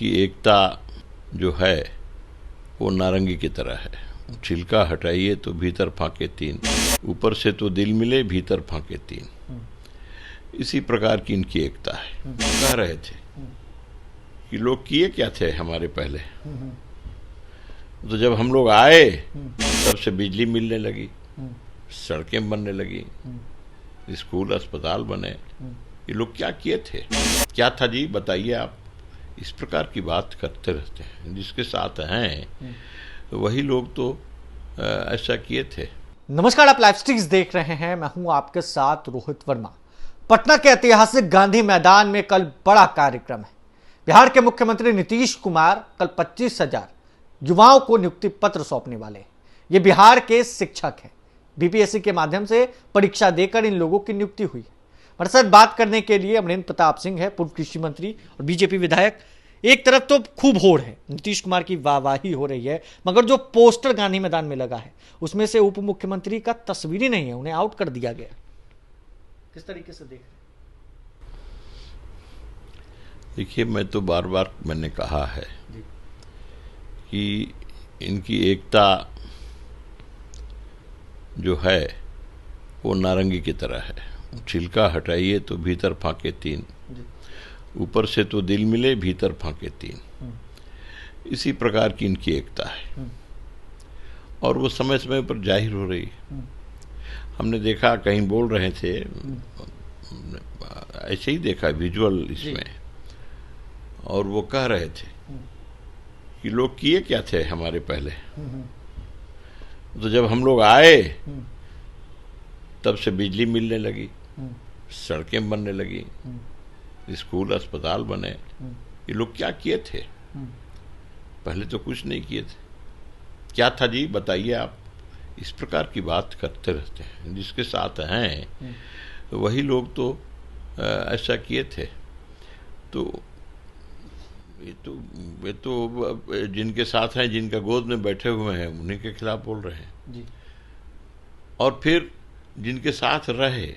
इनकी एकता जो है वो नारंगी की तरह है। छिलका हटाइए तो भीतर फाके तीन, ऊपर से तो दिल मिले भीतर फाके तीन। इसी प्रकार की इनकी एकता है। कह रहे थे कि लोग किए क्या थे हमारे पहले, तो जब हम लोग आए तब से बिजली मिलने लगी, सड़कें बनने लगी, स्कूल अस्पताल बने। ये लोग क्या किए थे, क्या था जी बताइए आप। इस प्रकार की बात करते रहते हैं। जिसके साथ हैं वही लोग तो ऐसा किए थे। नमस्कार, आप लाइव स्ट्रीम्स देख रहे हैं। मैं हूं आपके साथ रोहित वर्मा। पटना के ऐतिहासिक गांधी मैदान में कल बड़ा कार्यक्रम है। बिहार के मुख्यमंत्री नीतीश कुमार कल 25,000 युवाओं को नियुक्ति पत्र सौंपने वाले हैं। ये बिहार के शिक्षक हैं। बीपीएससी के माध्यम से परीक्षा देकर इन लोगों की नियुक्ति हुई है। हमारे साथ बात करने के लिए अमरेंद्र प्रताप सिंह है, पूर्व कृषि मंत्री और बीजेपी विधायक। एक तरफ तो खूब होड़ है, नीतीश कुमार की वाहवाही हो रही है, मगर जो पोस्टर गांधी मैदान में लगा है उसमें से उप मुख्यमंत्री का तस्वीर ही नहीं है, उन्हें आउट कर दिया गया। किस तरीके से देख रहे हैं? देखिए, मैं तो बार बार मैंने कहा है कि इनकी एकता जो है वो नारंगी की तरह है। छिलका हटाइए तो भीतर फाके तीन, ऊपर से तो दिल मिले भीतर फाके तीन। इसी प्रकार की इनकी एकता है और वो समय समय पर जाहिर हो रही है। हमने देखा, कहीं बोल रहे थे, ऐसे ही देखा विजुअल इसमें, और वो कह रहे थे कि लोग किए क्या थे हमारे पहले, तो जब हम लोग आए तब से बिजली मिलने लगी, सड़कें बनने लगी, स्कूल अस्पताल बने। ये लोग क्या किए थे, पहले तो कुछ नहीं किए थे। क्या था जी बताइए आप। इस प्रकार की बात करते रहते हैं। जिसके साथ हैं वही लोग तो ऐसा किए थे। तो ये तो जिनके साथ हैं, जिनका गोद में बैठे हुए हैं, उन्हीं के खिलाफ बोल रहे हैं जी। और फिर जिनके साथ रहे,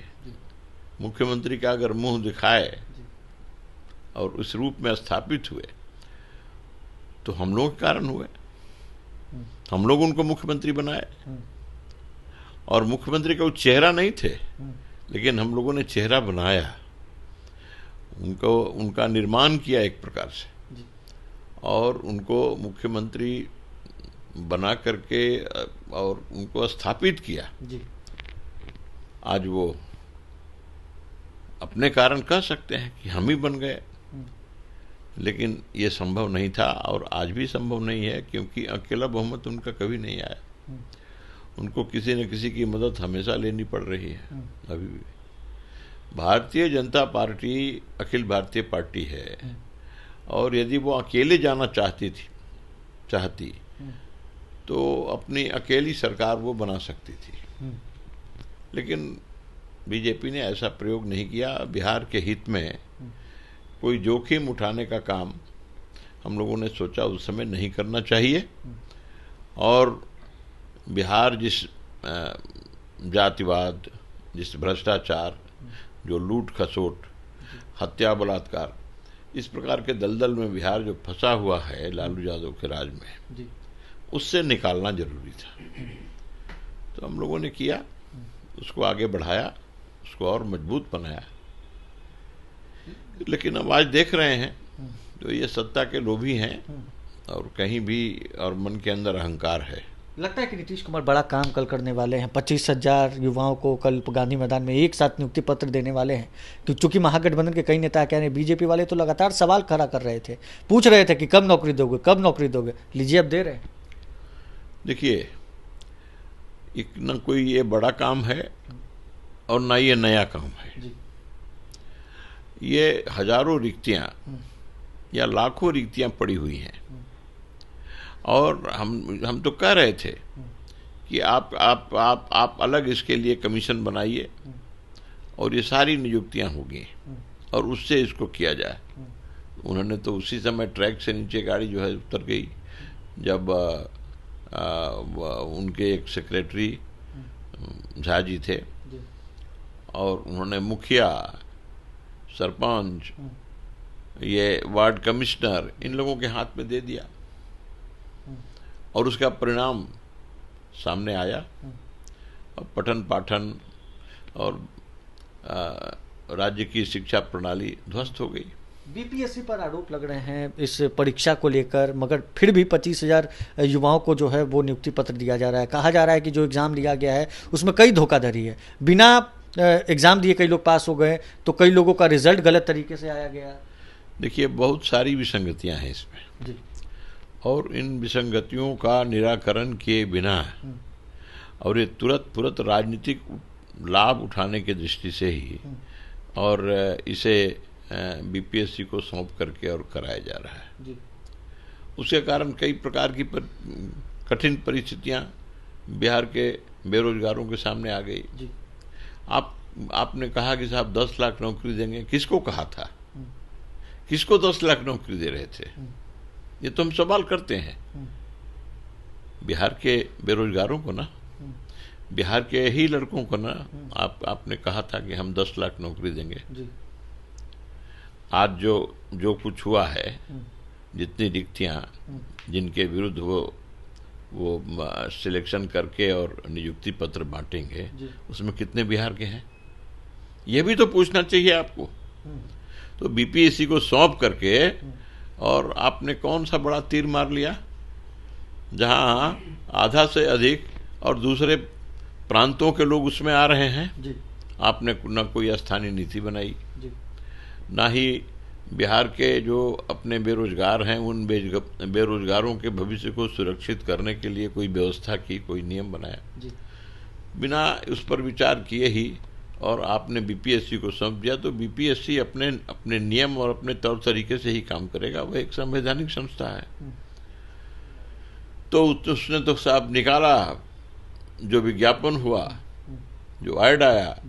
मुख्यमंत्री का अगर मुंह दिखाए और उस रूप में स्थापित हुए तो हम लोगों के कारण हुए। हम लोग उनको मुख्यमंत्री बनाए और मुख्यमंत्री का वो चेहरा नहीं थे, लेकिन हम लोगों ने चेहरा बनाया, उनका निर्माण किया एक प्रकार से, और उनको मुख्यमंत्री बना करके और उनको स्थापित किया जी। आज वो अपने कारण कह सकते हैं कि हम ही बन गए, लेकिन ये संभव नहीं था और आज भी संभव नहीं है, क्योंकि अकेला बहुमत उनका कभी नहीं आया। उनको किसी न किसी की मदद हमेशा लेनी पड़ रही है। अभी भी भारतीय जनता पार्टी अखिल भारतीय पार्टी है, और यदि वो अकेले जाना चाहती तो अपनी अकेली सरकार वो बना सकती थी, लेकिन बीजेपी ने ऐसा प्रयोग नहीं किया। बिहार के हित में कोई जोखिम उठाने का काम हम लोगों ने सोचा उस समय नहीं करना चाहिए। और बिहार जिस जातिवाद, जिस भ्रष्टाचार, जो लूट खसोट, हत्या, बलात्कार, इस प्रकार के दलदल में बिहार जो फंसा हुआ है लालू यादव के राज में, उससे निकालना जरूरी था। तो हम लोगों ने किया, उसको आगे बढ़ाया, उसको और मजबूत बनाया। लेकिन अब आज देख रहे हैं तो ये सत्ता के लोभी हैं और कहीं भी और मन के अंदर अहंकार है। लगता है कि नीतीश कुमार बड़ा काम कल करने वाले हैं। 25,000 युवाओं को कल गांधी मैदान में एक साथ नियुक्ति पत्र देने वाले हैं। क्योंकि महागठबंधन के कई नेता कह रहे हैं, बीजेपी वाले तो लगातार सवाल खड़ा कर रहे थे, पूछ रहे थे कि कब नौकरी दोगे, कब नौकरी दोगे। लीजिए, अब दे रहे हैं। देखिए, न कोई ये बड़ा काम है और ना ये नया काम है जी। ये हजारों रिक्तियां या लाखों रिक्तियां पड़ी हुई हैं, और हम तो कह रहे थे कि आप अलग इसके लिए कमीशन बनाइए और ये सारी नियुक्तियां होगी और उससे इसको किया जाए। उन्होंने तो उसी समय ट्रैक से नीचे गाड़ी जो है उतर गई, जब उनके एक सेक्रेटरी झा जी थे और उन्होंने मुखिया, सरपंच ये वार्ड कमिश्नर, इन लोगों के हाथ में दे दिया और उसका परिणाम सामने आया। और पठन पाठन और राज्य की शिक्षा प्रणाली ध्वस्त हो गई। बीपीएससी पर आरोप लग रहे हैं इस परीक्षा को लेकर, मगर फिर भी 25,000 युवाओं को जो है वो नियुक्ति पत्र दिया जा रहा है। कहा जा रहा है कि जो एग्ज़ाम लिया गया है उसमें कई धोखाधड़ी है, बिना एग्ज़ाम दिए कई लोग पास हो गए, तो कई लोगों का रिजल्ट गलत तरीके से आया गया। देखिए, बहुत सारी विसंगतियां हैं इसमें जी। और इन विसंगतियों का निराकरण किए बिना और ये तुरंत राजनीतिक लाभ उठाने की दृष्टि से ही और इसे बीपीएससी को सौंप करके और कराया जा रहा है जी। उसके कारण कई प्रकार की कठिन परिस्थितियां बिहार के बेरोजगारों के सामने आ गई जी। आपने कहा कि साहब 10 लाख नौकरी देंगे, किसको कहा था? किसको 10 लाख नौकरी दे रहे थे? ये तो हम सवाल करते हैं। बिहार के बेरोजगारों को ना, बिहार के ही लड़कों को ना आपने कहा था कि हम 10 लाख नौकरी देंगे जी। आज जो कुछ हुआ है, जितनी रिक्तियां जिनके विरुद्ध वो सिलेक्शन करके और नियुक्ति पत्र बांटेंगे, उसमें कितने बिहार के हैं, ये भी तो पूछना चाहिए आपको। तो बीपीएससी को सौंप करके और आपने कौन सा बड़ा तीर मार लिया, जहां आधा से अधिक और दूसरे प्रांतों के लोग उसमें आ रहे हैं जी। आपने न कोई स्थानीय नीति बनाई जी। ना ही बिहार के जो अपने बेरोजगार हैं उन बेरोजगारों के भविष्य को सुरक्षित करने के लिए कोई व्यवस्था की, कोई नियम बनाया जी। बिना उस पर विचार किए ही और आपने बीपीएससी को सौंप दिया। तो बीपीएससी अपने नियम और अपने तौर तरीके से ही काम करेगा, वह एक संवैधानिक संस्था है। तो उसने तो साहब निकाला, जो विज्ञापन हुआ, जो ऐड आया,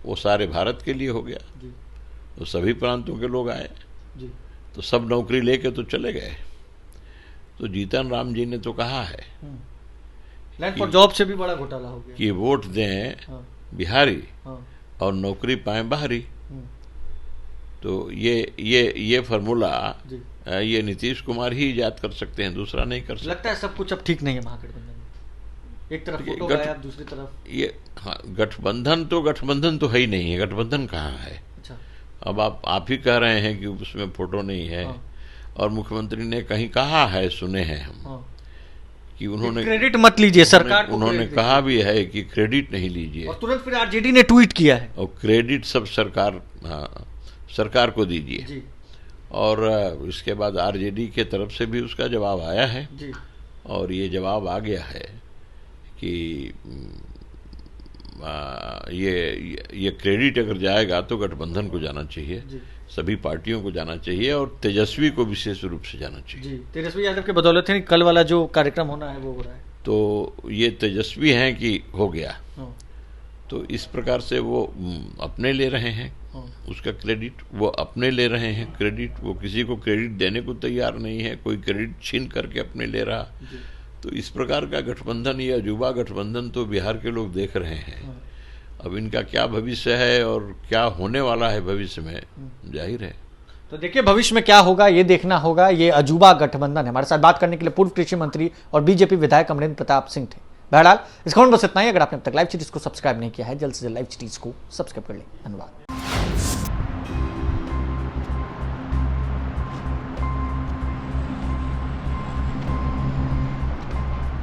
वो सारे भारत के लिए हो गया। तो सभी प्रांतों के लोग आए जी। तो सब नौकरी लेके तो चले गए। तो जीतन राम जी ने तो कहा है लैंड फॉर जॉब से भी बड़ा घोटाला हो गया कि वोट दें बिहारी और नौकरी पाएं बाहरी। तो ये फॉर्मूला ये नीतीश कुमार ही इजाद कर सकते हैं, दूसरा नहीं कर सकते। लगता है सब कुछ अब ठीक नहीं है महागठबंधन में, एक तरफ फोटो गायब, दूसरी तरफ ये गठबंधन तो है ही नहीं है। गठबंधन कहाँ है? अच्छा। अब आप ही कह रहे हैं कि उसमें फोटो नहीं है। और मुख्यमंत्री ने कहीं कहा है, सुने हैं हम कि उन्होंने क्रेडिट मत लीजिए सरकार को, उन्होंने कहा भी है कि क्रेडिट नहीं लीजिए, और तुरंत फिर आरजेडी ने ट्वीट किया है और क्रेडिट सब सरकार को दीजिए जी। और इसके बाद आरजेडी के तरफ से भी उसका जवाब आया है जी। और ये जवाब आ गया है कि ये क्रेडिट अगर जाएगा तो गठबंधन को जाना चाहिए, सभी पार्टियों को जाना चाहिए और तेजस्वी को विशेष रूप से जाना चाहिए जी। तेजस्वी यादव के बदौलत है कल वाला जो कार्यक्रम होना है वो हो रहा है। तो ये तेजस्वी हैं कि हो गया। तो इस प्रकार से वो अपने ले रहे हैं उसका क्रेडिट, वो अपने ले रहे हैं क्रेडिट, वो किसी को क्रेडिट देने को तैयार नहीं है, कोई क्रेडिट छीन करके अपने ले रहा। तो इस प्रकार का गठबंधन, ये अजूबा गठबंधन तो बिहार के लोग देख रहे हैं। अब इनका क्या भविष्य है और क्या होने वाला है भविष्य में, जाहिर है। तो देखिए भविष्य में क्या होगा ये देखना होगा। ये अजूबा गठबंधन है। हमारे साथ बात करने के लिए पूर्व कृषि मंत्री और बीजेपी विधायक अमरेंद्र प्रताप सिंह थे। बहरहाल इस खबर में बस इतना ही। अगर आपने अब तक लाइव सिटीज को सब्सक्राइब नहीं किया है, जल्द से जल्द लाइव सिटीज को सब्सक्राइब कर लें। धन्यवाद।